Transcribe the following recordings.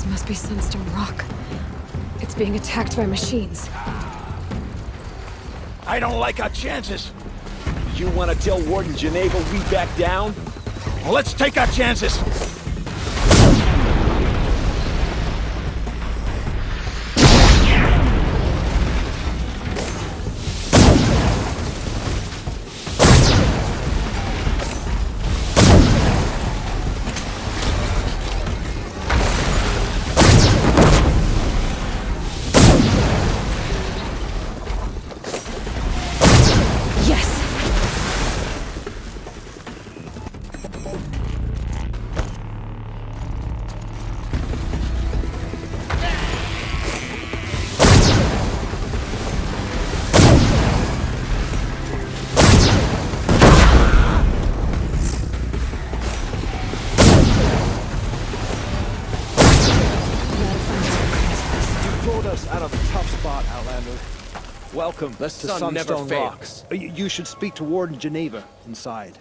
This must be Sunstone Rock. It's being attacked by machines. I don't like our chances. You want to tell Warden Geneva we back down? Well, let's take our chances. Welcome to Sunstone Rocks. You should speak to Warden Geneva inside.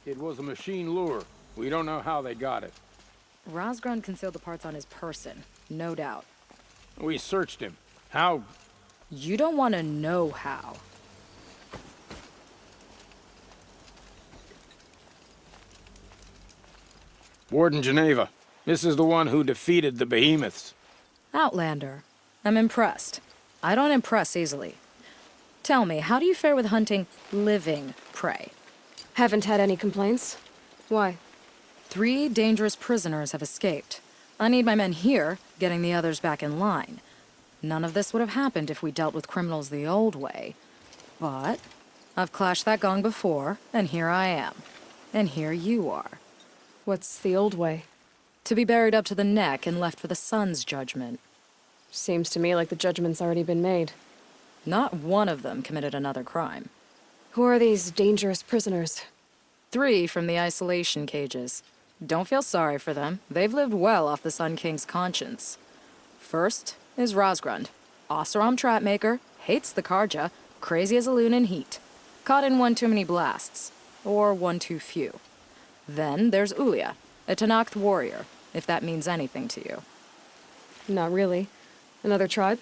It was a machine lure. We don't know how they got it. Rosgrund concealed the parts on his person, no doubt. We searched him. How? You don't want to know how. Warden Geneva. This is the one who defeated the behemoths. Outlander. I'm impressed. I don't impress easily. Tell me, how do you fare with hunting living prey? Haven't had any complaints. Why? 3 dangerous prisoners have escaped. I need my men here, getting the others back in line. None of this would have happened if we dealt with criminals the old way. But I've clashed that gong before, and here I am. And here you are. What's the old way? To be buried up to the neck and left for the sun's judgment. Seems to me like the judgment's already been made. Not one of them committed another crime. Who are these dangerous prisoners? 3 from the isolation cages. Don't feel sorry for them. They've lived well off the Sun King's conscience. First is Rosgrund. Oseram trapmaker, hates the Karja, crazy as a loon in heat. Caught in one too many blasts. Or one too few. Then there's Ulia, a Tenakth warrior, if that means anything to you. Not really. Another tribe?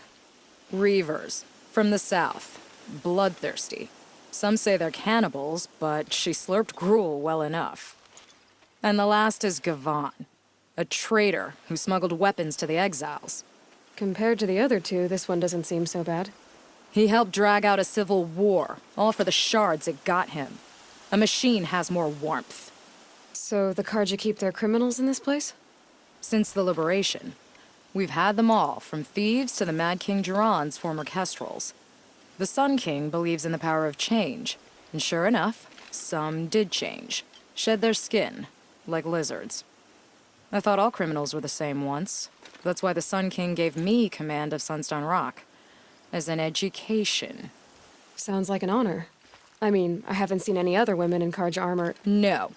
Reavers, from the south. Bloodthirsty. Some say they're cannibals, but she slurped gruel well enough. And the last is Gavan, a traitor who smuggled weapons to the exiles. Compared to the other 2, this one doesn't seem so bad. He helped drag out a civil war, all for the shards it got him. A machine has more warmth. So the Karja keep their criminals in this place? Since the liberation. We've had them all, from thieves to the Mad King Jiran's former kestrels. The Sun King believes in the power of change, and sure enough, some did change. Shed their skin, like lizards. I thought all criminals were the same once. That's why the Sun King gave me command of Sunstone Rock. As an education. Sounds like an honor. I mean, I haven't seen any other women in Karja armor. No.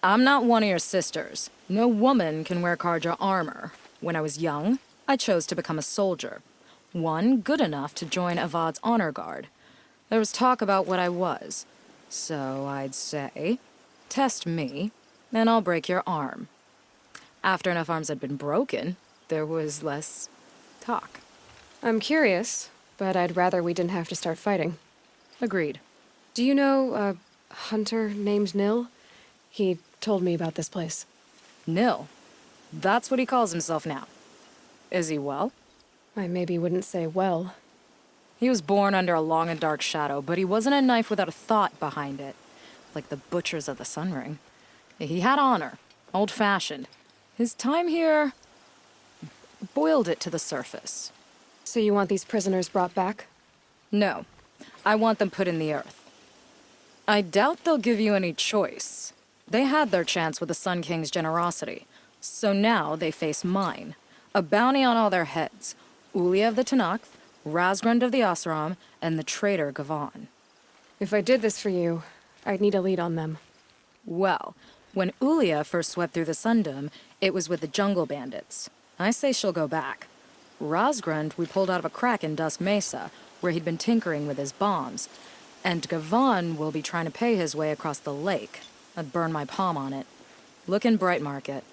I'm not one of your sisters. No woman can wear Karja armor. When I was young, I chose to become a soldier. One good enough to join Avad's honor guard. There was talk about what I was. So I'd say, test me, and I'll break your arm. After enough arms had been broken, there was less talk. I'm curious, but I'd rather we didn't have to start fighting. Agreed. Do you know a hunter named Nil? He told me about this place. Nil. That's what he calls himself now. Is he well? I maybe wouldn't say well. He was born under a long and dark shadow, but he wasn't a knife without a thought behind it. Like the butchers of the Sun Ring. He had honor. Old-fashioned. His time here boiled it to the surface. So you want these prisoners brought back? No. I want them put in the earth. I doubt they'll give you any choice. They had their chance with the Sun King's generosity. So now they face mine. A bounty on all their heads. Ulia of the Tenakth, Rosgrund of the Oseram, and the traitor Gavan. If I did this for you, I'd need a lead on them. Well, when Ulia first swept through the Sundom, it was with the jungle bandits. I say she'll go back. Rosgrund we pulled out of a crack in Dusk Mesa, where he'd been tinkering with his bombs. And Gavon will be trying to pay his way across the lake. I'd burn my palm on it. Looking bright, Market.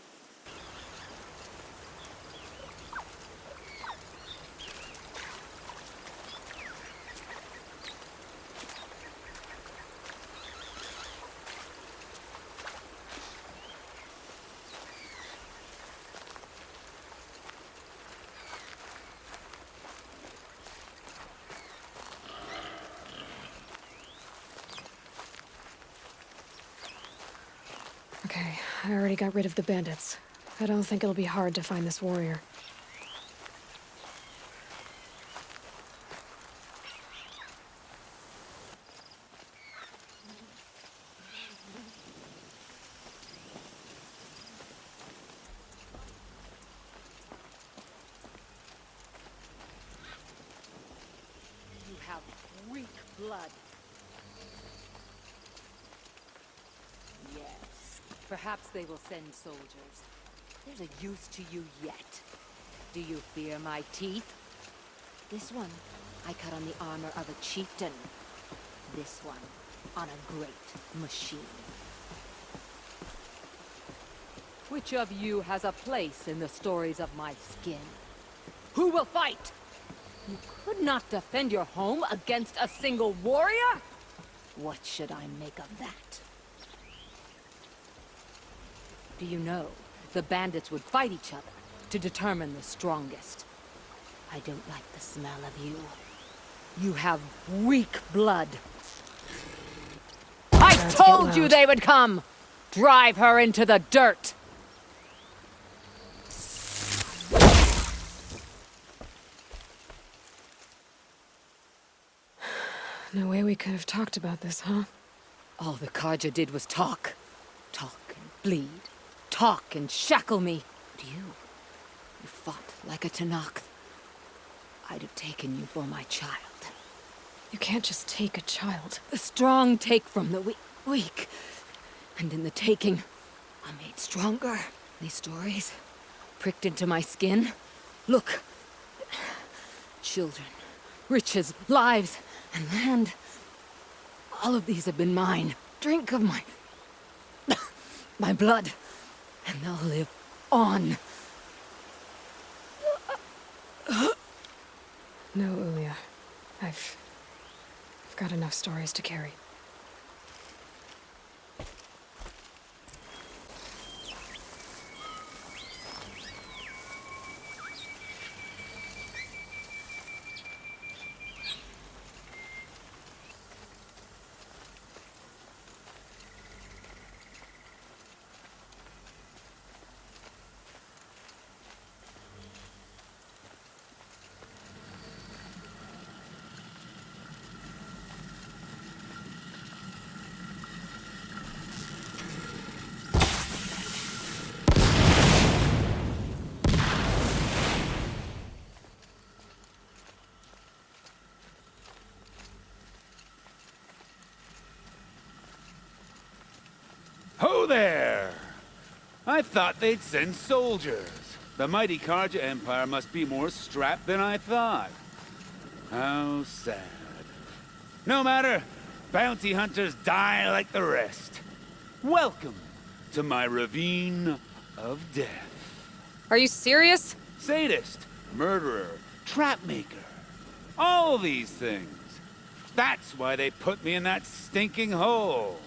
Okay, I already got rid of the bandits. I don't think it'll be hard to find this warrior. You have weak blood. Yes, perhaps they will send soldiers. There's a use to you yet. Do you fear my teeth? This one, I cut on the armor of a chieftain. This one, on a great machine. Which of you has a place in the stories of my skin? Who will fight? You could not defend your home against a single warrior? What should I make of that? Do you know, the bandits would fight each other to determine the strongest. I don't like the smell of you. You have weak blood. I told you they would come! Drive her into the dirt! No way we could have talked about this, huh? All the Karja did was talk. Talk and bleed. Talk and shackle me. And you fought like a Tanakh. I'd have taken you for my child. You can't just take a child. The strong take from the weak. And in the taking, I'm made stronger. These stories pricked into my skin. Look. Children, riches, lives, and land. All of these have been mine. Drink of my... my blood. And they'll live on. No, Ulia. I've got enough stories to carry. Ho there! I thought they'd send soldiers. The mighty Karja Empire must be more strapped than I thought. How sad. No matter, bounty hunters die like the rest. Welcome to my ravine of death. Are you serious? Sadist, murderer, trapmaker. All these things. That's why they put me in that stinking hole.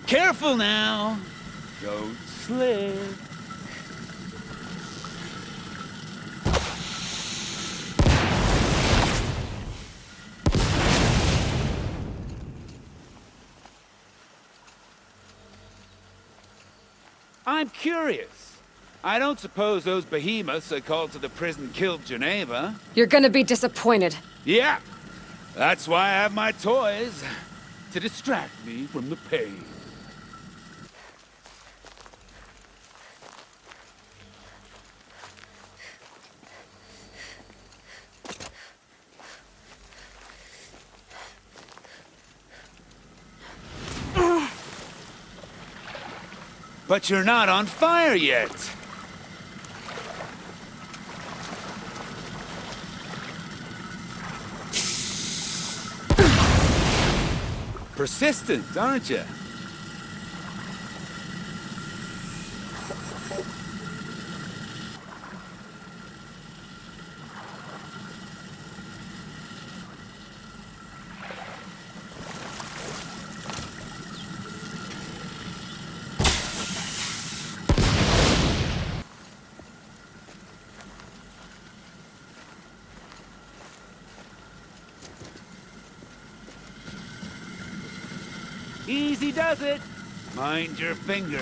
Careful now. Don't slip. I'm curious. I don't suppose those behemoths I called to the prison killed Geneva. You're gonna be disappointed. Yeah, that's why I have my toys. To distract me from the pain. But you're not on fire yet. Persistent, aren't you? Easy does it. Mind your fingers.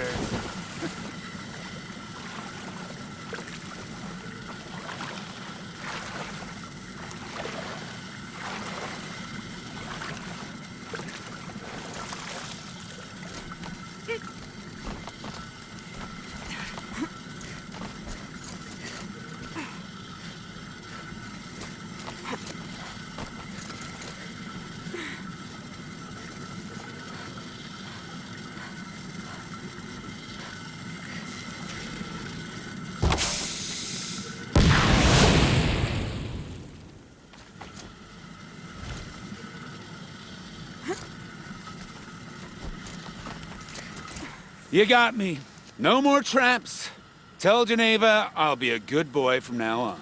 You got me. No more traps. Tell Geneva I'll be a good boy from now on.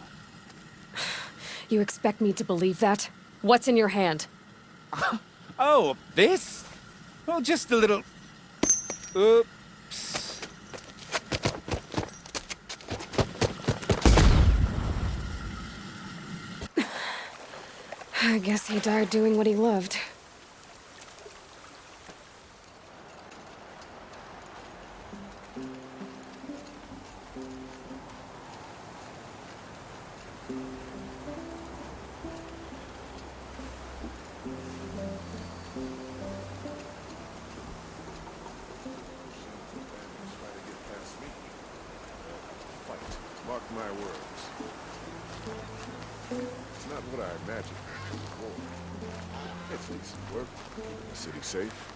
You expect me to believe that? What's in your hand? Oh, this? Well, just a little... Oops. I guess he died doing what he loved. Mark my words. It's not what I imagined. It's decent work. Keeping the city safe.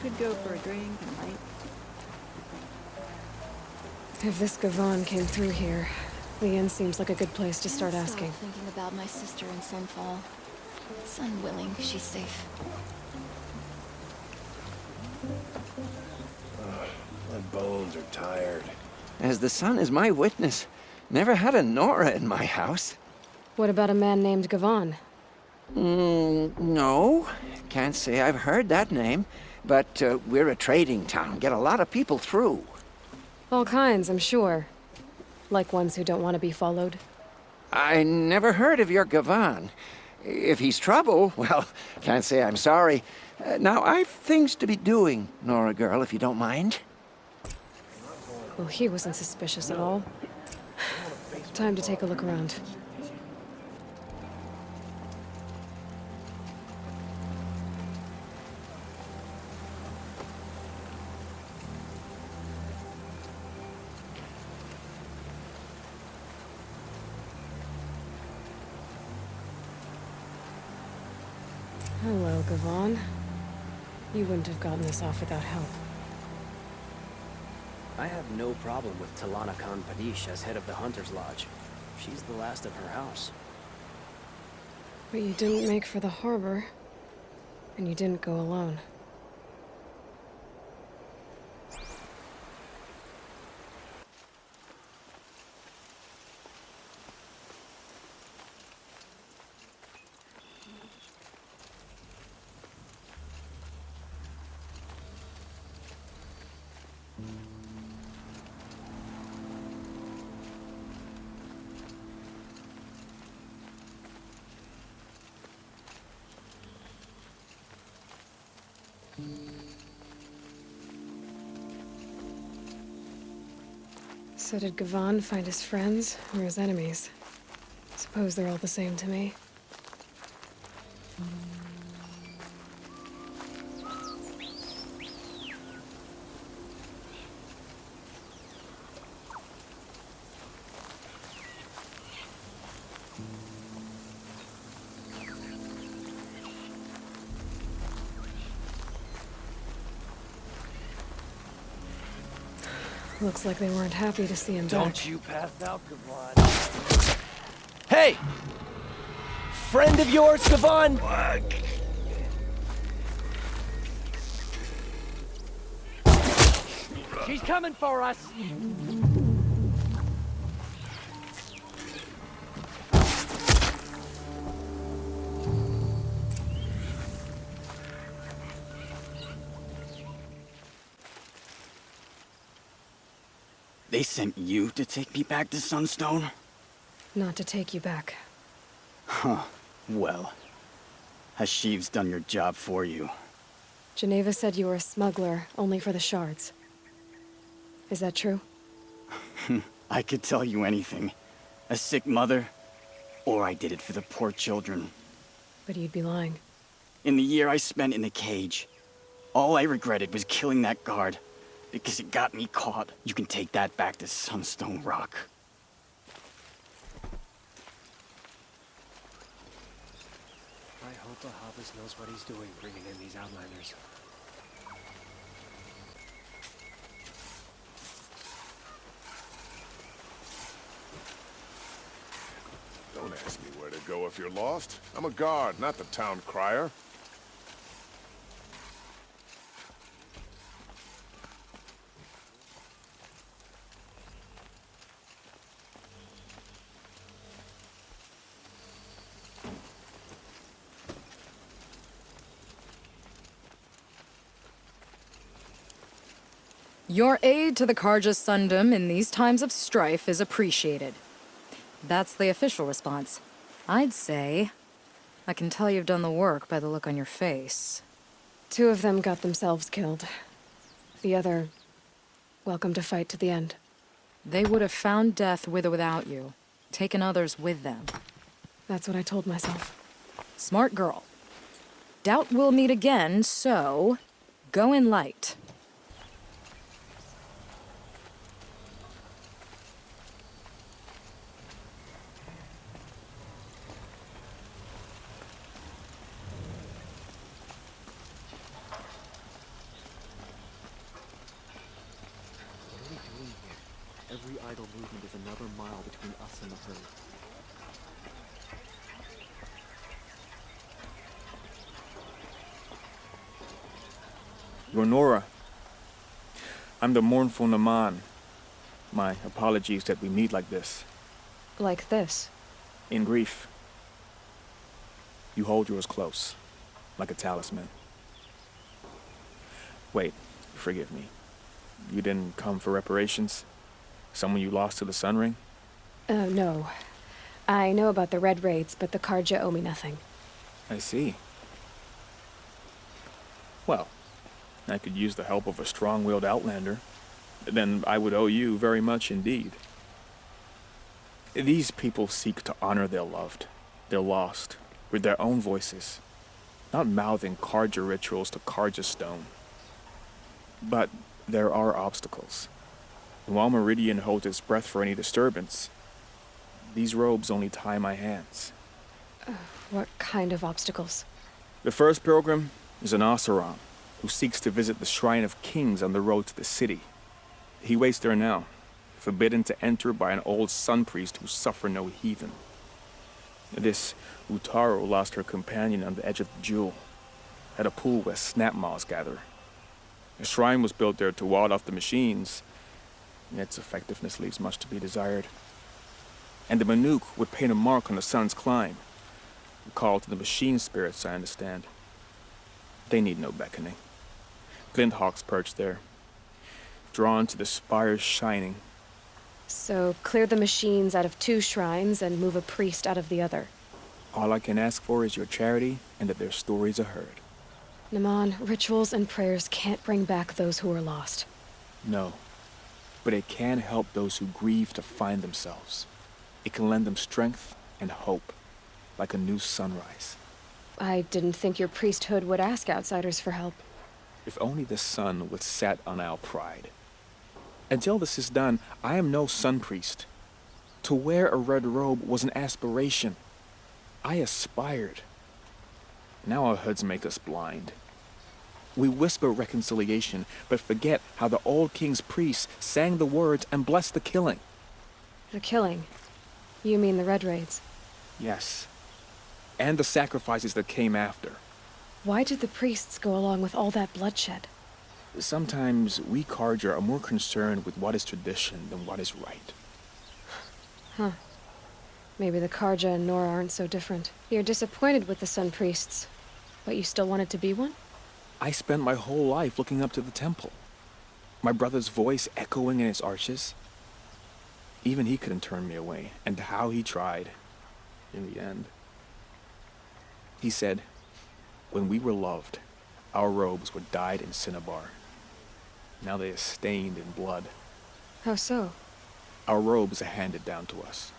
Could go for a drink and light. If this Gavon came through here, the inn seems like a good place to start asking. Thinking about my sister in Sunfall. Sun willing, she's safe. My bones are tired. As the sun is my witness, never had a Nora in my house. What about a man named Gavon? No. Can't say I've heard that name. But we're a trading town. Get a lot of people through. All kinds, I'm sure. Like ones who don't want to be followed. I never heard of your Gavon. If he's trouble, well, can't say I'm sorry. Now, I've things to be doing, Nora girl, if you don't mind. Well, he wasn't suspicious at all. Time to take a look around. Hello, Gavon. You wouldn't have gotten this off without help. I have no problem with Talana Khan Padish as head of the Hunter's Lodge. She's the last of her house. But you didn't make for the harbor. And you didn't go alone. So did Gavon find his friends or his enemies? Suppose they're all the same to me. Looks like they weren't happy to see him Don't back. you pass out, Gavon. Hey! Friend of yours, Gavon? She's coming for us! They sent you to take me back to Sunstone? Not to take you back. Huh. Well, Hashiv's done your job for you. Geneva said you were a smuggler, only for the shards. Is that true? I could tell you anything. A sick mother, or I did it for the poor children. But you'd be lying. In the year I spent in the cage, all I regretted was killing that guard, because it got me caught. You can take that back to Sunstone Rock. I hope Ahavas knows what he's doing bringing in these outlanders. Don't ask me where to go if you're lost. I'm a guard, not the town crier. Your aid to the Karja Sundom in these times of strife is appreciated. That's the official response. I'd say I can tell you've done the work by the look on your face. 2 of them got themselves killed. The other, welcome to fight to the end. They would have found death with or without you, taken others with them. That's what I told myself. Smart girl. Doubt we'll meet again, so go in light. Every idle movement is another mile between us and the herd. Ronora, I'm the mournful Naman. My apologies that we meet like this. Like this? In grief. You hold yours close, like a talisman. Wait, forgive me. You didn't come for reparations? Someone you lost to the Sun Ring? No. I know about the Red Raids, but the Karja owe me nothing. I see. Well, I could use the help of a strong-willed outlander. Then I would owe you very much indeed. These people seek to honor their loved, their lost, with their own voices, not mouthing Karja rituals to Karja stone. But there are obstacles. While Meridian holds its breath for any disturbance, these robes only tie my hands. What kind of obstacles? The first pilgrim is an Oseram, who seeks to visit the Shrine of Kings on the road to the city. He waits there now, forbidden to enter by an old sun priest who suffer no heathen. This Utaro lost her companion on the edge of the Jewel, at a pool where snap moths gather. A shrine was built there to ward off the machines, and its effectiveness leaves much to be desired. And the Manuk would paint a mark on the sun's climb, a call to the machine spirits, I understand. They need no beckoning. Glinthawks perch there, drawn to the spire's shining. So, clear the machines out of 2 shrines and move a priest out of the other. All I can ask for is your charity and that their stories are heard. Naman, rituals and prayers can't bring back those who are lost. No, but it can help those who grieve to find themselves. It can lend them strength and hope, like a new sunrise. I didn't think your priesthood would ask outsiders for help. If only the sun would set on our pride. Until this is done, I am no sun priest. To wear a red robe was an aspiration. I aspired. Now our hoods make us blind. We whisper reconciliation, but forget how the old king's priests sang the words and blessed the killing. The killing? You mean the Red Raids? Yes. And the sacrifices that came after. Why did the priests go along with all that bloodshed? Sometimes we Carja are more concerned with what is tradition than what is right. Huh. Maybe the Carja and Nora aren't so different. You're disappointed with the Sun Priests, but you still wanted to be one? I spent my whole life looking up to the temple. My brother's voice echoing in its arches. Even he couldn't turn me away, and how he tried, in the end. He said, when we were loved, our robes were dyed in cinnabar. Now they are stained in blood. How so? Our robes are handed down to us.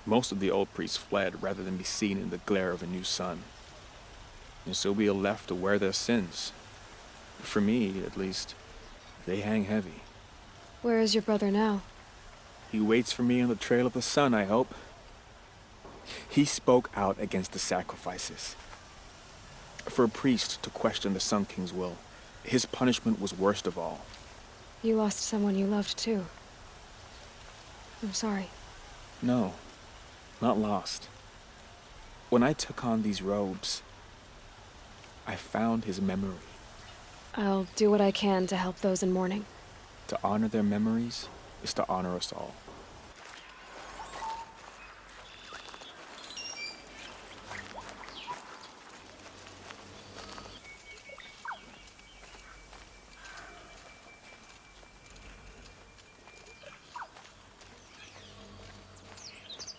Most of the old priests fled rather than be seen in the glare of a new sun. And so we are left to wear their sins. For me, at least, they hang heavy. Where is your brother now? He waits for me on the trail of the sun, I hope. He spoke out against the sacrifices. For a priest to question the Sun King's will, his punishment was worst of all. You lost someone you loved too. I'm sorry. No, not lost. When I took on these robes, I found his memory. I'll do what I can to help those in mourning. To honor their memories is to honor us all.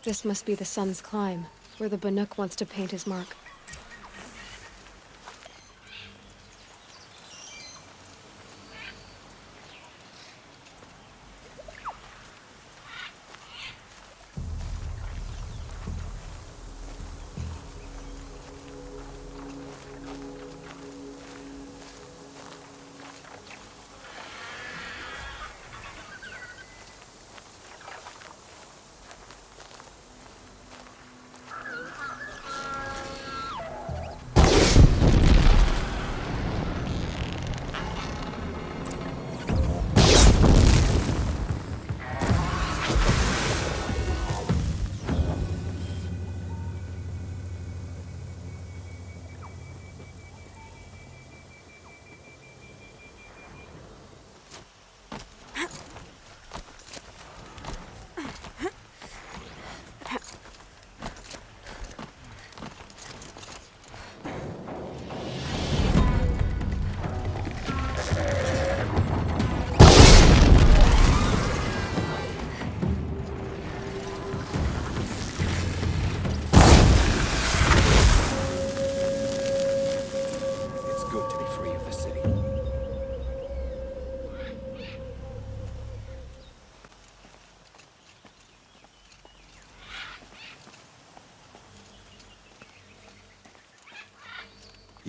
This must be the Sun's Climb, where the Banuk wants to paint his mark.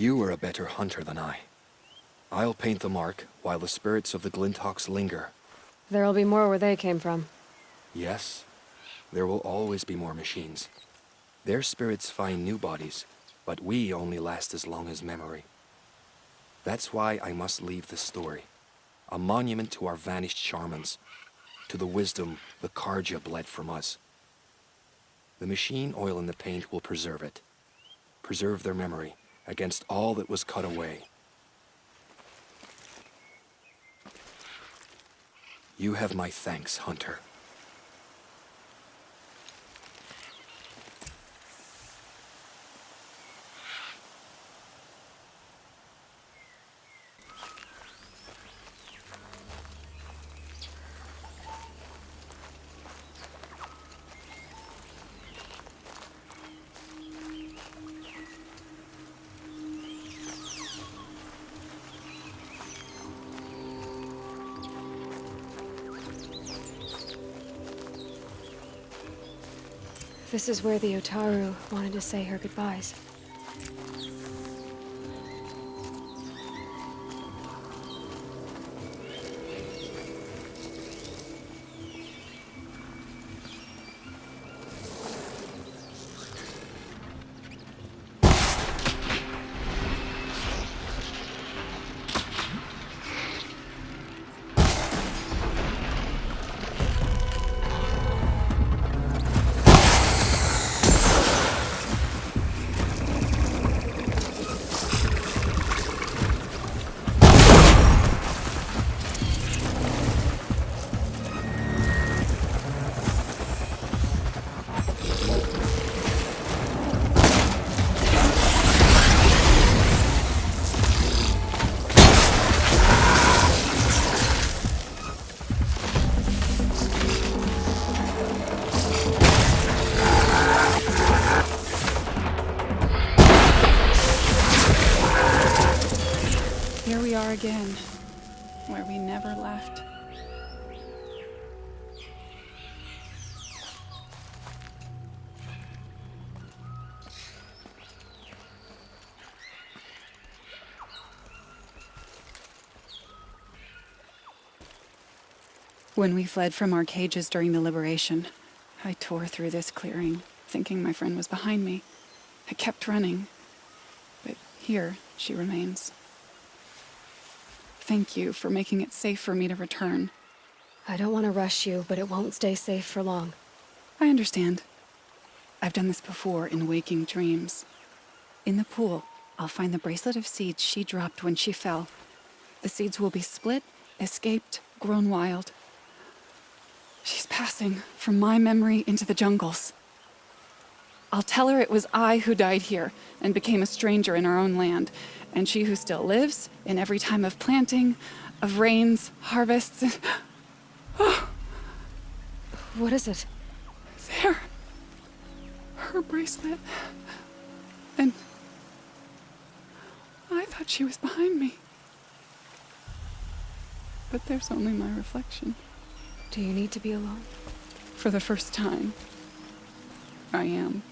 You are a better hunter than I. I'll paint the mark while the spirits of the Glinthawks linger. There'll be more where they came from. Yes, there will always be more machines. Their spirits find new bodies, but we only last as long as memory. That's why I must leave this story. A monument to our vanished shamans, to the wisdom the Carja bled from us. The machine oil in the paint will preserve it. Preserve their memory against all that was cut away. You have my thanks, Hunter. This is where the Otaru wanted to say her goodbyes. begin where we never left. When we fled from our cages during the liberation, I tore through this clearing, thinking my friend was behind me. I kept running, but here she remains. Thank you for making it safe for me to return. I don't want to rush you, but it won't stay safe for long. I understand. I've done this before in waking dreams. In the pool, I'll find the bracelet of seeds she dropped when she fell. The seeds will be split, escaped, grown wild. She's passing from my memory into the jungles. I'll tell her it was I who died here and became a stranger in our own land, and she who still lives in every time of planting, of rains, harvests, and... Oh. What is it? There. Her bracelet. And I thought she was behind me. But there's only my reflection. Do you need to be alone? For the first time, I am.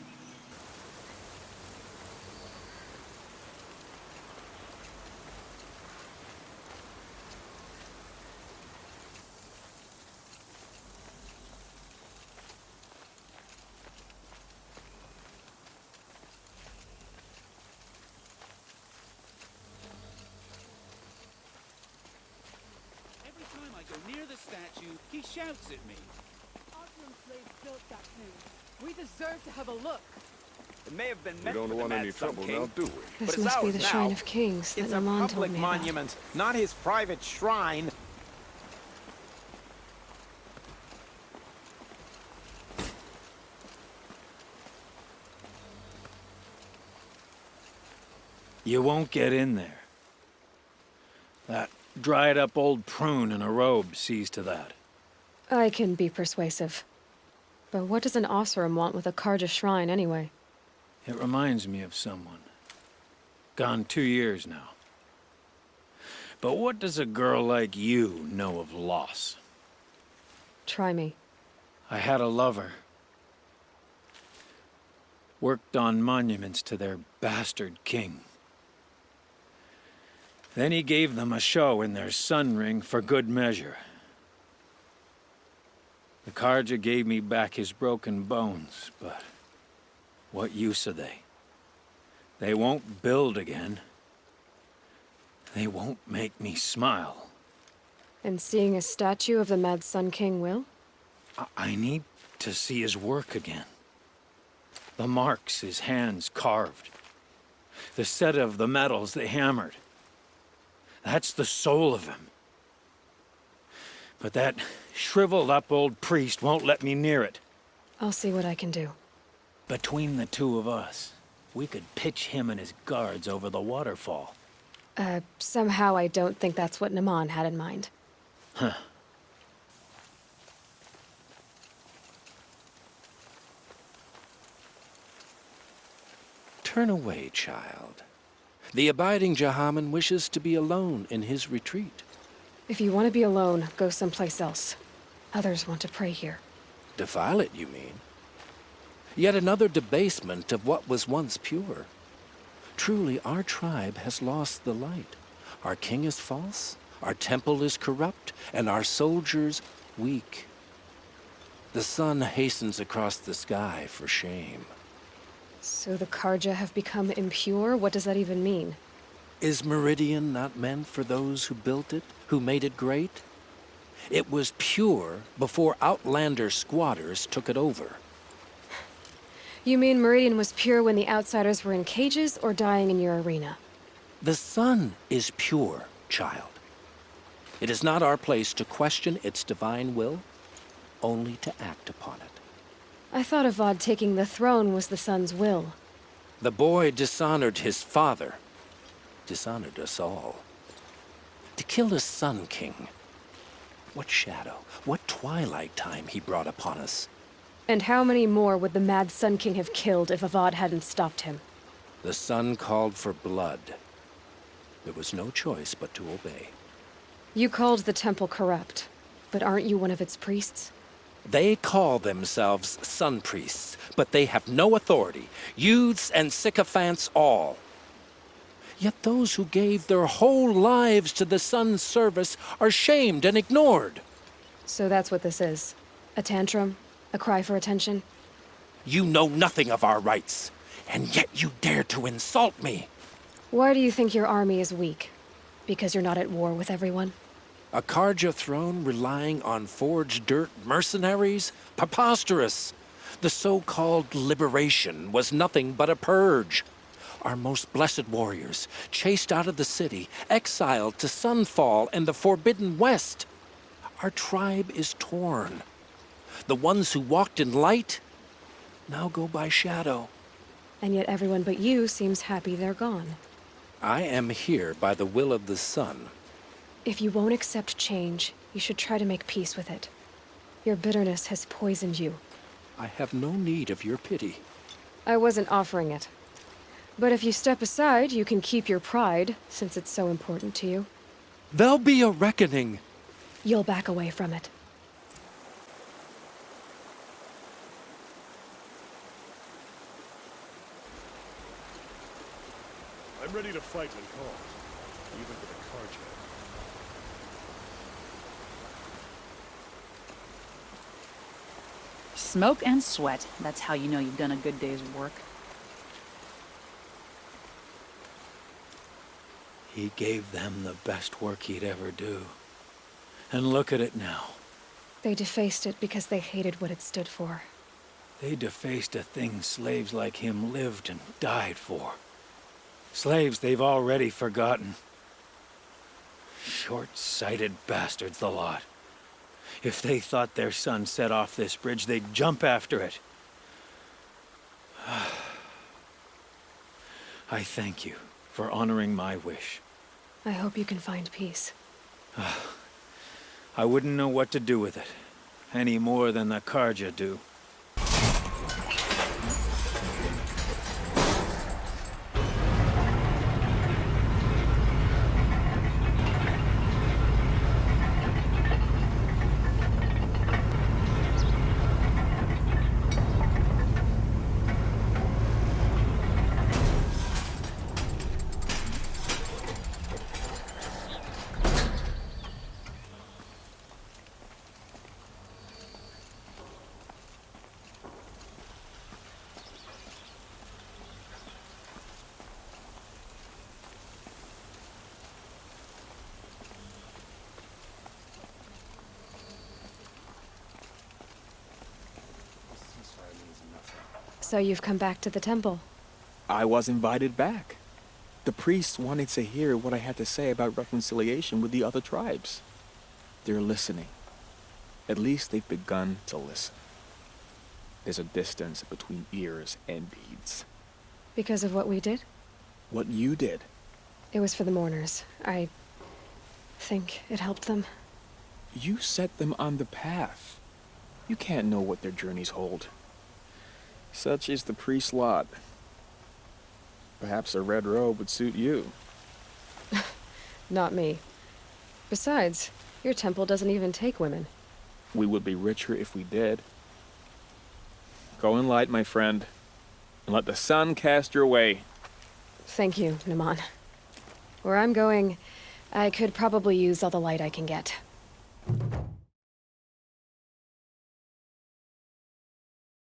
Near the statue, he shouts at me. Osram slaves built that tomb. We deserve to have a look. It may have been We meant don't for the want Mad any Sun trouble King, now, do we? but This it's must be ours the now. Shrine of Kings that It's a Naman told public me about. monument, not his private shrine. You won't get in there. That dried-up old prune in a robe sees to that. I can be persuasive. But what does an Osram want with a Karja shrine, anyway? It reminds me of someone. Gone 2 years now. But what does a girl like you know of loss? Try me. I had a lover. Worked on monuments to their bastard king. Then he gave them a show in their sun ring for good measure. The Karja gave me back his broken bones, but what use are they? They won't build again. They won't make me smile. And seeing a statue of the Mad Sun King will? I need to see his work again. The marks his hands carved. The set of the metals they hammered. That's the soul of him. But that shriveled-up old priest won't let me near it. I'll see what I can do. Between the two of us, we could pitch him and his guards over the waterfall. Somehow I don't think that's what Naman had in mind. Huh. Turn away, child. The abiding Jahaman wishes to be alone in his retreat. If you want to be alone, go someplace else. Others want to pray here. Defile it, you mean? Yet another debasement of what was once pure. Truly, our tribe has lost the light. Our king is false, our temple is corrupt, and our soldiers weak. The sun hastens across the sky for shame. So the Karja have become impure? What does that even mean? Is Meridian not meant for those who built it, who made it great? It was pure before outlander squatters took it over. You mean Meridian was pure when the outsiders were in cages or dying in your arena? The sun is pure, child. It is not our place to question its divine will, only to act upon it. I thought Avad taking the throne was the sun's will. The boy dishonored his father, dishonored us all. To kill the Sun King. What shadow, what twilight time he brought upon us. And how many more would the Mad Sun King have killed if Avad hadn't stopped him? The sun called for blood. There was no choice but to obey. You called the temple corrupt, but aren't you one of its priests? They call themselves sun priests, but they have no authority. Youths and sycophants all. Yet those who gave their whole lives to the sun's service are shamed and ignored. So that's what this is. A tantrum? A cry for attention? You know nothing of our rights, and yet you dare to insult me. Why do you think your army is weak? Because you're not at war with everyone? A Karja throne relying on forged dirt mercenaries? Preposterous! The so-called liberation was nothing but a purge. Our most blessed warriors, chased out of the city, exiled to Sunfall and the Forbidden West. Our tribe is torn. The ones who walked in light now go by shadow. And yet everyone but you seems happy they're gone. I am here by the will of the sun. If you won't accept change, you should try to make peace with it. Your bitterness has poisoned you. I have no need of your pity. I wasn't offering it. But if you step aside, you can keep your pride, since it's so important to you. There'll be a reckoning. You'll back away from it. I'm ready to fight when called, even for the Karja. Smoke and sweat. That's how you know you've done a good day's work. He gave them the best work he'd ever do. And look at it now. They defaced it because they hated what it stood for. They defaced a thing slaves like him lived and died for. Slaves they've already forgotten. Short-sighted bastards, the lot. If they thought their son set off this bridge, they'd jump after it. I thank you for honoring my wish. I hope you can find peace. I wouldn't know what to do with it, any more than the Karja do. So you've come back to the temple? I was invited back. The priests wanted to hear what I had to say about reconciliation with the other tribes. They're listening. At least they've begun to listen. There's a distance between ears and deeds. Because of what we did? What you did. It was for the mourners. I think it helped them. You set them on the path. You can't know what their journeys hold. Such is the priest's lot. Perhaps a red robe would suit you. Not me. Besides, your temple doesn't even take women. We would be richer if we did. Go in light, my friend, and let the sun cast your way. Thank you, Naman. Where I'm going, I could probably use all the light I can get.